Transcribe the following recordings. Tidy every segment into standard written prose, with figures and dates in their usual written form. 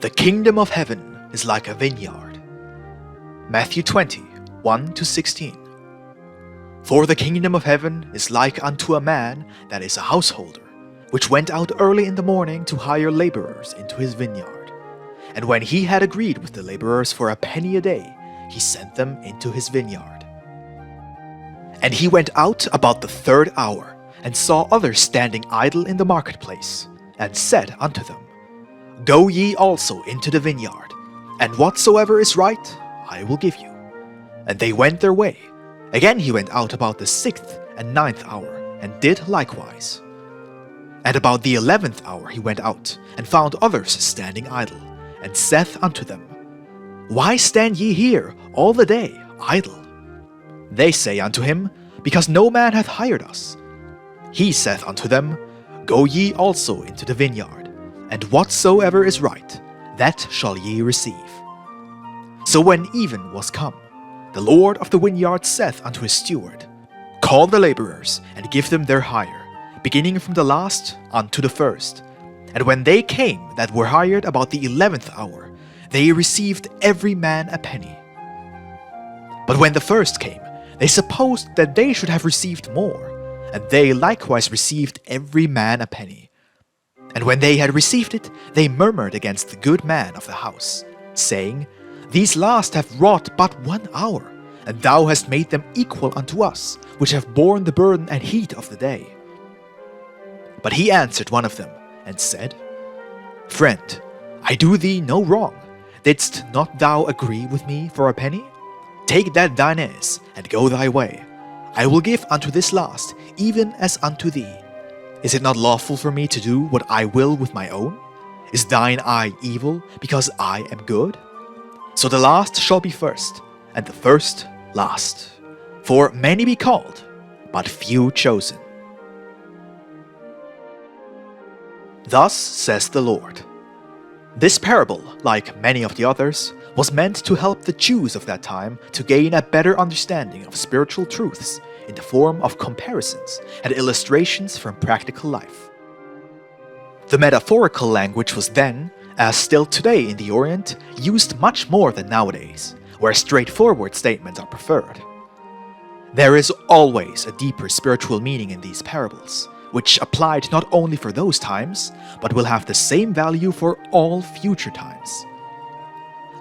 The kingdom of heaven is like a vineyard. Matthew 20, 1-16. For the kingdom of heaven is like unto a man that is a householder, which went out early in the morning to hire labourers into his vineyard. And when he had agreed with the labourers for a penny a day, he sent them into his vineyard. And he went out about the 3rd hour, and saw others standing idle in the marketplace, and said unto them, Go ye also into the vineyard, and whatsoever is right, I will give you. And they went their way. Again he went out about the 6th and 9th hour, and did likewise. And about the 11th hour he went out, and found others standing idle, and saith unto them, Why stand ye here all the day idle? They say unto him, Because no man hath hired us. He saith unto them, Go ye also into the vineyard, and whatsoever is right, that shall ye receive. So when even was come, the Lord of the vineyard saith unto his steward, Call the labourers, and give them their hire, beginning from the last unto the first. And when they came that were hired about the 11th hour, they received every man a penny. But when the first came, they supposed that they should have received more, and they likewise received every man a penny. And when they had received it, they murmured against the good man of the house, saying, These last have wrought but 1 hour, and thou hast made them equal unto us, which have borne the burden and heat of the day. But he answered one of them, and said, Friend, I do thee no wrong. Didst not thou agree with me for a penny? Take that thine is, and go thy way. I will give unto this last, even as unto thee. Is it not lawful for me to do what I will with my own? Is thine eye evil, because I am good? So the last shall be first, and the first last. For many be called, but few chosen. Thus says the Lord. This parable, like many of the others, was meant to help the Jews of that time to gain a better understanding of spiritual truths in the form of comparisons and illustrations from practical life. The metaphorical language was then, as still today in the Orient, used much more than nowadays, where straightforward statements are preferred. There is always a deeper spiritual meaning in these parables, which applied not only for those times, but will have the same value for all future times.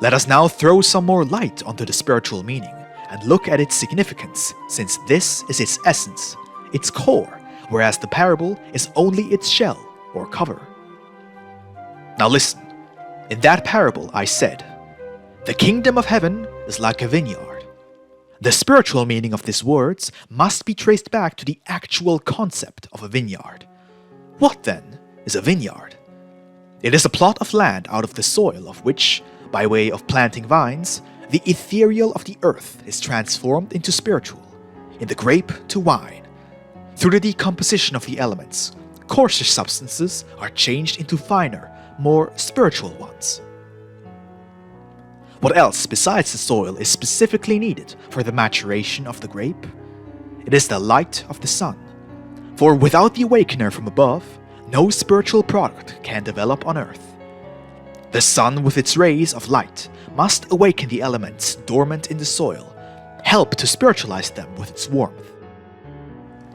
Let us now throw some more light onto the spiritual meaning and look at its significance, since this is its essence, its core, whereas the parable is only its shell or cover. Now listen, in that parable I said, The kingdom of heaven is like a vineyard. The spiritual meaning of these words must be traced back to the actual concept of a vineyard. What then is a vineyard? It is a plot of land out of the soil of which, by way of planting vines, the ethereal of the earth is transformed into spiritual, in the grape to wine. Through the decomposition of the elements, coarser substances are changed into finer, more spiritual ones. What else besides the soil is specifically needed for the maturation of the grape? It is the light of the sun. For without the awakener from above, no spiritual product can develop on earth. The sun with its rays of light must awaken the elements dormant in the soil, help to spiritualize them with its warmth.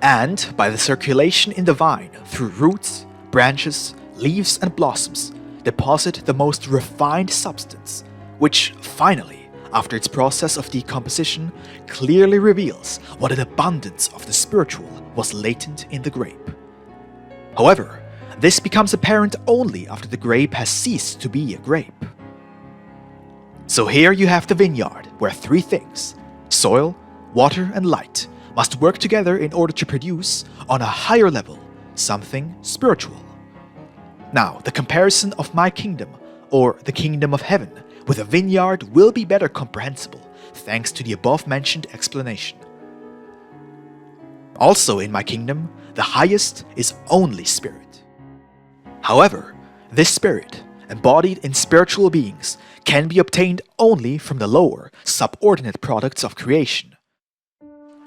And by the circulation in the vine through roots, branches, leaves and blossoms, deposit the most refined substance, which finally, after its process of decomposition, clearly reveals what an abundance of the spiritual was latent in the grape. However, this becomes apparent only after the grape has ceased to be a grape. So here you have the vineyard, where 3 things, soil, water and light, must work together in order to produce, on a higher level, something spiritual. Now, the comparison of my kingdom, or the kingdom of heaven, with a vineyard will be better comprehensible, thanks to the above-mentioned explanation. Also in my kingdom, the highest is only spirit. However, this spirit, embodied in spiritual beings, can be obtained only from the lower, subordinate products of creation.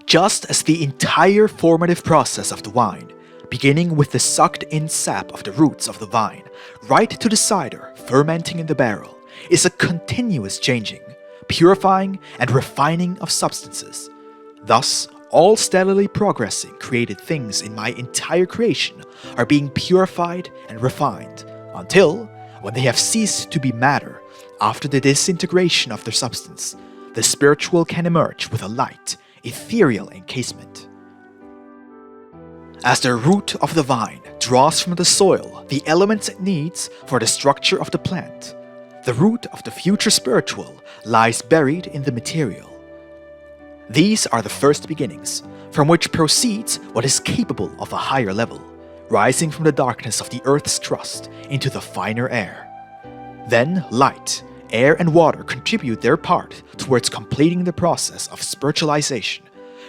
Just as the entire formative process of the wine, beginning with the sucked-in sap of the roots of the vine, right to the cider, fermenting in the barrel is a continuous changing, purifying, and refining of substances. Thus, all steadily progressing created things in my entire creation are being purified and refined until, when they have ceased to be matter, after the disintegration of their substance, the spiritual can emerge with a light, ethereal encasement. As the root of the vine draws from the soil the elements it needs for the structure of the plant, the root of the future spiritual lies buried in the material. These are the first beginnings, from which proceeds what is capable of a higher level, rising from the darkness of the earth's crust into the finer air. Then light, air, and water contribute their part towards completing the process of spiritualization,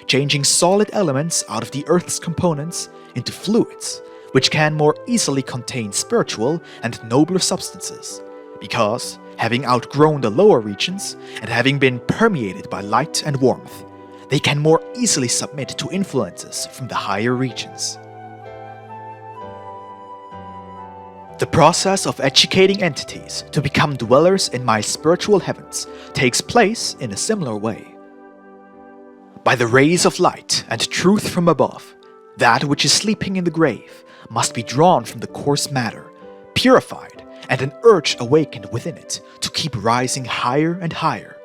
changing solid elements out of the earth's components into fluids, which can more easily contain spiritual and nobler substances, because, having outgrown the lower regions and having been permeated by light and warmth, they can more easily submit to influences from the higher regions. The process of educating entities to become dwellers in my spiritual heavens takes place in a similar way. By the rays of light and truth from above, that which is sleeping in the grave must be drawn from the coarse matter, purified, and an urge awakened within it to keep rising higher and higher.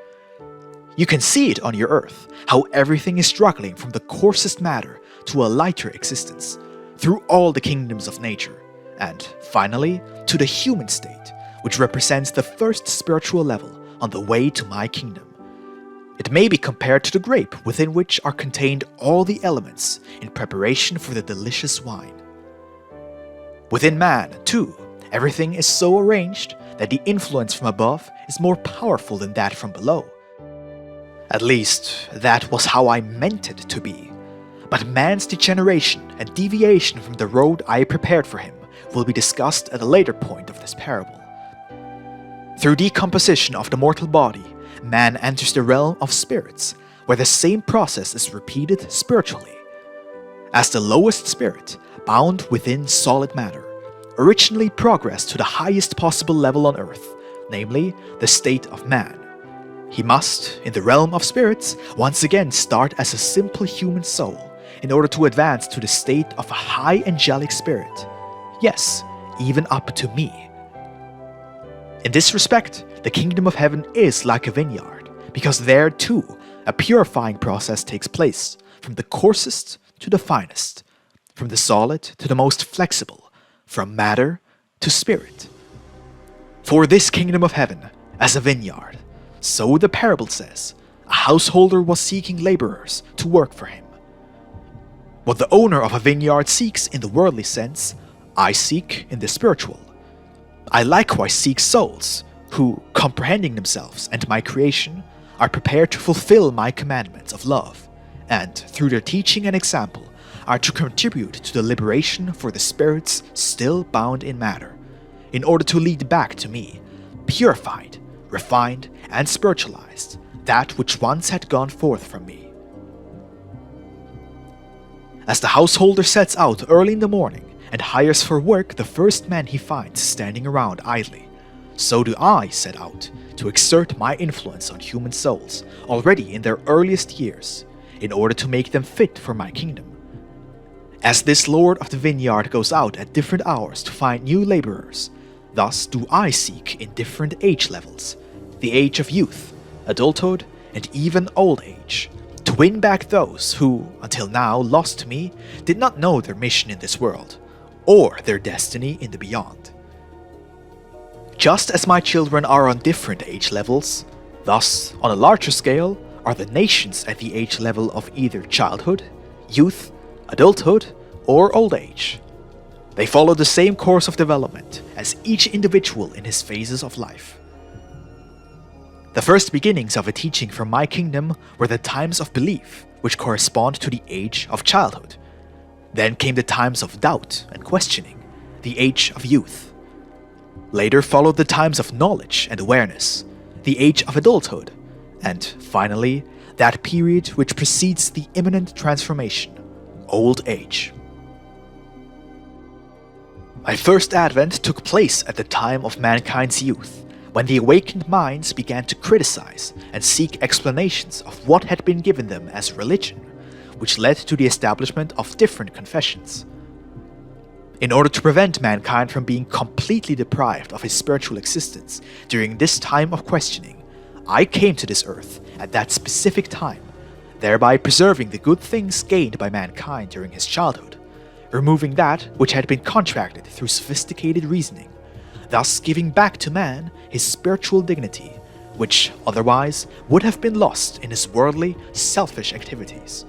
You can see it on your earth, how everything is struggling from the coarsest matter to a lighter existence, through all the kingdoms of nature, and finally to the human state, which represents the first spiritual level on the way to my kingdom. It may be compared to the grape within which are contained all the elements in preparation for the delicious wine. Within man, too, everything is so arranged that the influence from above is more powerful than that from below. At least, that was how I meant it to be. But man's degeneration and deviation from the road I prepared for him will be discussed at a later point of this parable. Through decomposition of the mortal body, man enters the realm of spirits, where the same process is repeated spiritually. As the lowest spirit, bound within solid matter, originally progressed to the highest possible level on earth, namely the state of man, he must, in the realm of spirits, once again start as a simple human soul in order to advance to the state of a high angelic spirit. Yes, even up to me. In this respect, the kingdom of heaven is like a vineyard, because there too a purifying process takes place, from the coarsest to the finest, from the solid to the most flexible, from matter to spirit. For this kingdom of heaven, as a vineyard, so the parable says, a householder was seeking laborers to work for him. What the owner of a vineyard seeks in the worldly sense, I seek in the spiritual. I likewise seek souls who, comprehending themselves and my creation, are prepared to fulfill my commandments of love, and through their teaching and example are to contribute to the liberation for the spirits still bound in matter, in order to lead back to me, purified, refined, and spiritualized, that which once had gone forth from me. As the householder sets out early in the morning and hires for work the first man he finds standing around idly, so do I set out to exert my influence on human souls already in their earliest years, in order to make them fit for my kingdom. As this lord of the vineyard goes out at different hours to find new laborers, thus do I seek in different age levels, the age of youth, adulthood, and even old age, to win back those who, until now lost to me, did not know their mission in this world, or their destiny in the beyond. Just as my children are on different age levels, thus, on a larger scale, are the nations at the age level of either childhood, youth, adulthood, or old age. They follow the same course of development as each individual in his phases of life. The first beginnings of a teaching from my kingdom were the times of belief, which correspond to the age of childhood. Then came the times of doubt and questioning, the age of youth. Later followed the times of knowledge and awareness, the age of adulthood, and finally, that period which precedes the imminent transformation, old age. My first advent took place at the time of mankind's youth, when the awakened minds began to criticize and seek explanations of what had been given them as religion, which led to the establishment of different confessions. In order to prevent mankind from being completely deprived of his spiritual existence during this time of questioning, I came to this earth at that specific time, thereby preserving the good things gained by mankind during his childhood, removing that which had been contracted through sophisticated reasoning, thus giving back to man his spiritual dignity, which otherwise would have been lost in his worldly, selfish activities.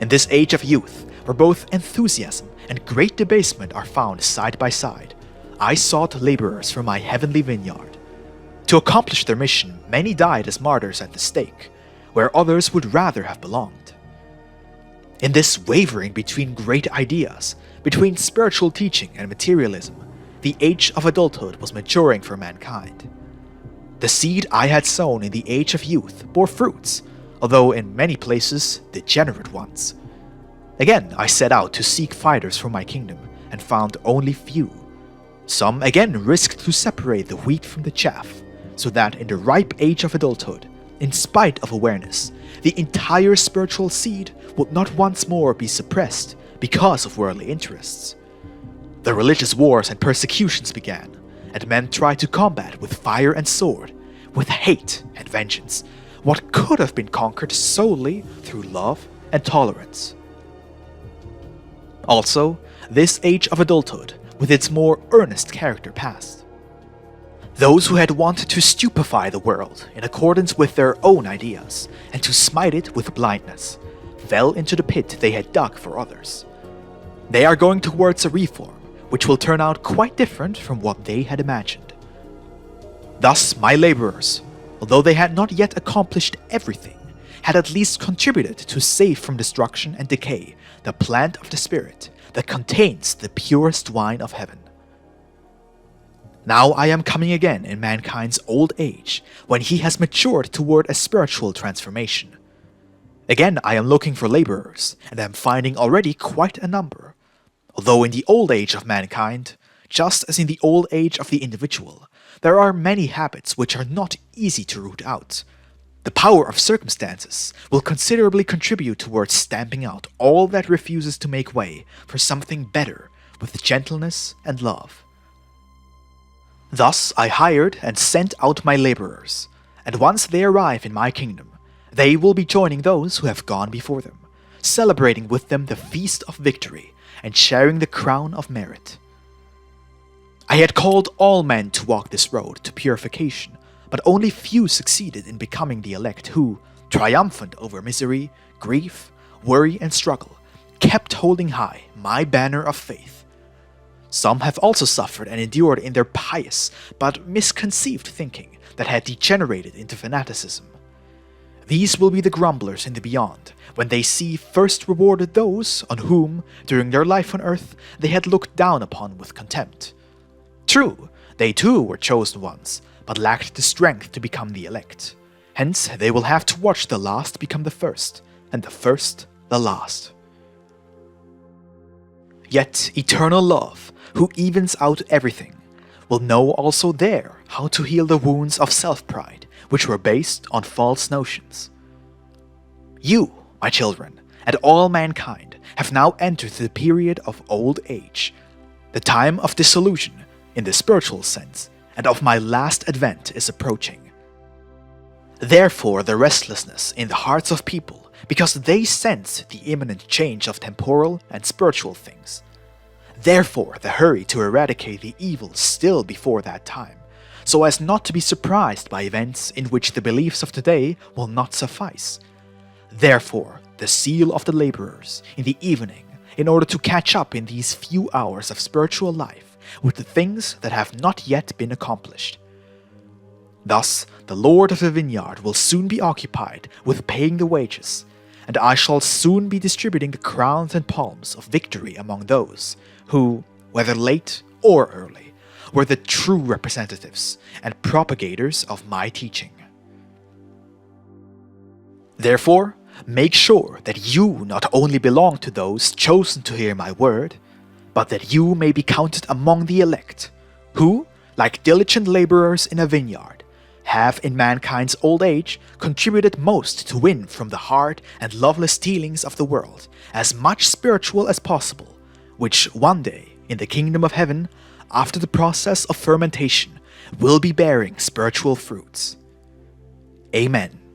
In this age of youth, where both enthusiasm and great debasement are found side by side, I sought laborers for my heavenly vineyard. To accomplish their mission, many died as martyrs at the stake, where others would rather have belonged. In this wavering between great ideas, between spiritual teaching and materialism, the age of adulthood was maturing for mankind. The seed I had sown in the age of youth bore fruits, although in many places degenerate ones. Again, I set out to seek fighters for my kingdom, and found only few. Some again risked to separate the wheat from the chaff, so that in the ripe age of adulthood, in spite of awareness, the entire spiritual seed would not once more be suppressed because of worldly interests. The religious wars and persecutions began, and men tried to combat with fire and sword, with hate and vengeance, what could have been conquered solely through love and tolerance. Also, this age of adulthood, with its more earnest character passed. Those who had wanted to stupefy the world in accordance with their own ideas, and to smite it with blindness, fell into the pit they had dug for others. They are going towards a reform, which will turn out quite different from what they had imagined. Thus, my laborers, although they had not yet accomplished everything, had at least contributed to save from destruction and decay the plant of the Spirit that contains the purest wine of heaven. Now I am coming again in mankind's old age, when he has matured toward a spiritual transformation. Again I am looking for laborers, and am finding already quite a number. Although in the old age of mankind, just as in the old age of the individual, there are many habits which are not easy to root out. The power of circumstances will considerably contribute towards stamping out all that refuses to make way for something better with gentleness and love. Thus I hired and sent out my laborers, and once they arrive in my kingdom, they will be joining those who have gone before them, celebrating with them the feast of victory and sharing the crown of merit. I had called all men to walk this road to purification, but only few succeeded in becoming the elect who, triumphant over misery, grief, worry, and struggle, kept holding high my banner of faith. Some have also suffered and endured in their pious but misconceived thinking that had degenerated into fanaticism. These will be the grumblers in the beyond, when they see first rewarded those on whom, during their life on earth, they had looked down upon with contempt. True, they too were chosen ones, but lacked the strength to become the elect. Hence, they will have to watch the last become the first, and the first the last. Yet eternal love, who evens out everything, will know also there how to heal the wounds of self-pride, which were based on false notions. You, my children, and all mankind, have now entered the period of old age, the time of dissolution in the spiritual sense, and of my last advent is approaching. Therefore the restlessness in the hearts of people, because they sense the imminent change of temporal and spiritual things. Therefore the hurry to eradicate the evil still before that time, so as not to be surprised by events in which the beliefs of today will not suffice. Therefore the zeal of the laborers in the evening, in order to catch up in these few hours of spiritual life with the things that have not yet been accomplished. Thus, the Lord of the vineyard will soon be occupied with paying the wages, and I shall soon be distributing the crowns and palms of victory among those who, whether late or early, were the true representatives and propagators of my teaching. Therefore, make sure that you not only belong to those chosen to hear my word, but that you may be counted among the elect, who, like diligent laborers in a vineyard, have in mankind's old age contributed most to win from the hard and loveless dealings of the world as much spiritual as possible, which one day, in the kingdom of heaven, after the process of fermentation, will be bearing spiritual fruits. Amen.